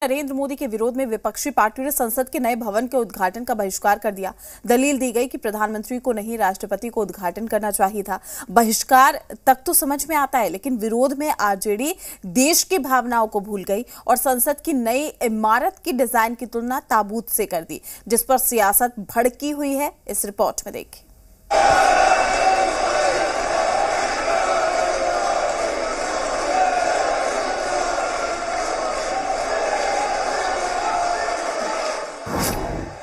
नरेंद्र मोदी के विरोध में विपक्षी पार्टियों ने संसद के नए भवन के उद्घाटन का बहिष्कार कर दिया। दलील दी गई कि प्रधानमंत्री को नहीं, राष्ट्रपति को उद्घाटन करना चाहिए था। बहिष्कार तक तो समझ में आता है, लेकिन विरोध में आरजेडी देश की भावनाओं को भूल गई और संसद की नई इमारत की डिजाइन की तुलना ताबूत से कर दी, जिस पर सियासत भड़की हुई है। इस रिपोर्ट में देखिए।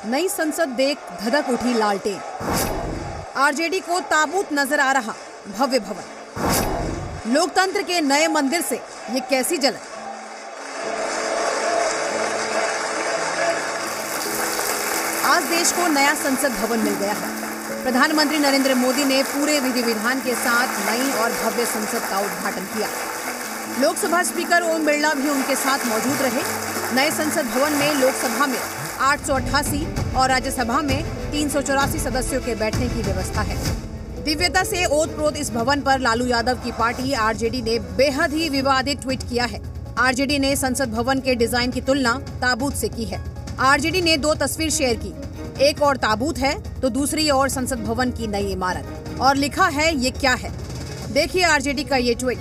नई संसद देख धधक उठी लालटेन। आरजेडी को ताबूत नजर आ रहा भव्य भवन। लोकतंत्र के नए मंदिर से ये कैसी झलक। आज देश को नया संसद भवन मिल गया है। प्रधानमंत्री नरेंद्र मोदी ने पूरे विधि विधान के साथ नई और भव्य संसद का उद्घाटन किया। लोकसभा स्पीकर ओम बिरला भी उनके साथ मौजूद रहे। नए संसद भवन में लोकसभा में 888 और राज्यसभा में 384 सदस्यों के बैठने की व्यवस्था है। दिव्यता से ओतप्रोत इस भवन पर लालू यादव की पार्टी आरजेडी ने बेहद ही विवादित ट्वीट किया है। आरजेडी ने संसद भवन के डिजाइन की तुलना ताबूत से की है। आरजेडी ने दो तस्वीर शेयर की, एक और ताबूत है तो दूसरी और संसद भवन की नई इमारत, और लिखा है ये क्या है। देखिए आरजेडी का ये ट्वीट।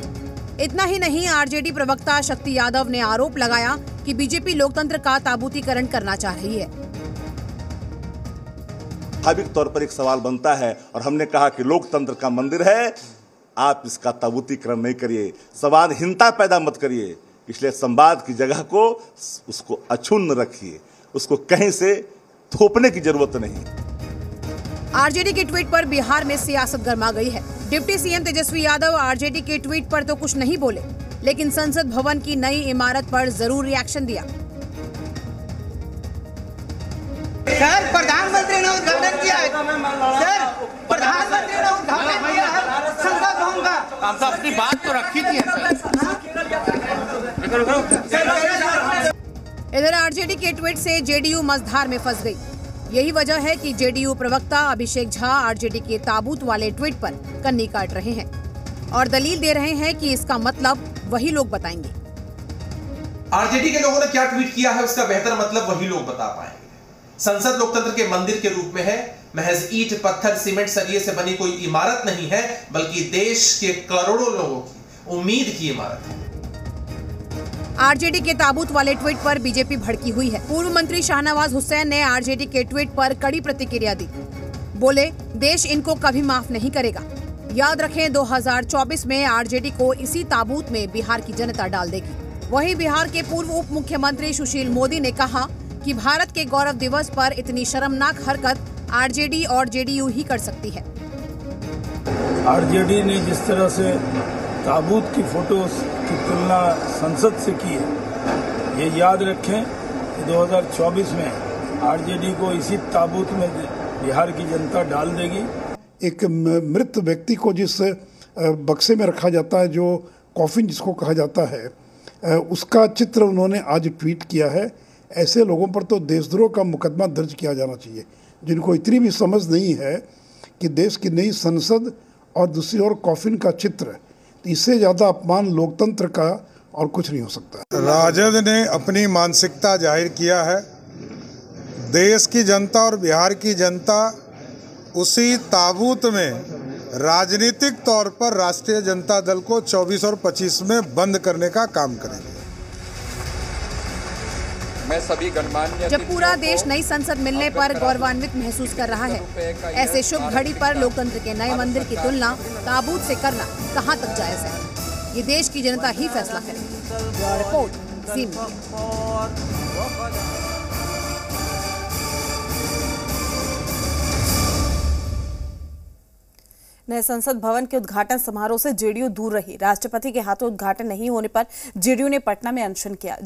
इतना ही नहीं, आरजेडी प्रवक्ता शक्ति यादव ने आरोप लगाया कि बीजेपी लोकतंत्र का ताबूतीकरण करना चाह रही है। स्वाभाविक तौर पर एक सवाल बनता है और हमने कहा कि लोकतंत्र का मंदिर है, आप इसका ताबूतीकरण नहीं करिए, संवादहीनता पैदा मत करिए। इसलिए संवाद की जगह को उसको अक्षुण्ण रखिए, उसको कहीं से थोपने की जरूरत नहीं। आरजेडी के ट्वीट पर बिहार में सियासत गर्मा गई है। Deputy CM Tejashwi Yadav RJD के ट्वीट पर तो कुछ नहीं बोले, लेकिन संसद भवन की नई इमारत पर जरूर रिएक्शन दिया। सर, प्रधानमंत्री ने उद्घाटन किया है। सर, प्रधानमंत्री ने उद्घाटन किया है संसद भवन का। आप अपनी बात तो रखी थी। इधर आरजेडी के ट्वीट से जेडीयू मझधार में फंस गई। यही वजह है कि जेडीयू प्रवक्ता अभिषेक झा आरजेडी के ताबूत वाले ट्वीट पर कन्नी काट रहे हैं और दलील दे रहे हैं कि इसका मतलब वही लोग बताएंगे। आरजेडी के लोगों ने क्या ट्वीट किया है उसका बेहतर मतलब वही लोग बता पाएंगे। संसद लोकतंत्र के मंदिर के रूप में है, महज ईंट पत्थर सीमेंट सरिये से बनी कोई इमारत नहीं है, बल्कि देश के करोड़ों लोगों की उम्मीद की इमारत है। आरजेडी के ताबूत वाले ट्वीट पर बीजेपी भड़की हुई है। पूर्व मंत्री शाहनवाज हुसैन ने आरजेडी के ट्वीट पर कड़ी प्रतिक्रिया दी। बोले, देश इनको कभी माफ नहीं करेगा। याद रखें, 2024 में आरजेडी को इसी ताबूत में बिहार की जनता डाल देगी। वहीं बिहार के पूर्व उप मुख्यमंत्री सुशील मोदी ने कहा कि भारत के गौरव दिवस पर इतनी शर्मनाक हरकत आरजेडी और जेडीयू ही कर सकती है। आरजेडी ने जिस तरह से ताबूत की फोटो की तुलना संसद से की है, ये याद रखें कि 2024 में आरजेडी को इसी ताबूत में बिहार की जनता डाल देगी। एक मृत व्यक्ति को जिस बक्से में रखा जाता है, जो कॉफिन जिसको कहा जाता है, उसका चित्र उन्होंने आज ट्वीट किया है। ऐसे लोगों पर तो देशद्रोह का मुकदमा दर्ज किया जाना चाहिए, जिनको इतनी भी समझ नहीं है कि देश की नई संसद और दूसरी ओर कॉफिन का चित्र, इससे ज़्यादा अपमान लोकतंत्र का और कुछ नहीं हो सकता। राजद ने अपनी मानसिकता जाहिर किया है। देश की जनता और बिहार की जनता उसी ताबूत में राजनीतिक तौर पर राष्ट्रीय जनता दल को 24 और 25 में बंद करने का काम करेंगे। मैं सभी गणमान्य जब पूरा देश नई संसद मिलने पर गौरवान्वित महसूस कर रहा है, ऐसे शुभ घड़ी पर लोकतंत्र के नए मंदिर की तुलना ताबूत से करना कहां तक जायज है, ये देश की जनता ही फैसला करेगी। रिपोर्ट ज़ी मीडिया। नए संसद भवन के उद्घाटन समारोह से जेडीयू दूर रही। राष्ट्रपति के हाथों उद्घाटन नहीं होने पर जेडीयू ने पटना में अनशन किया।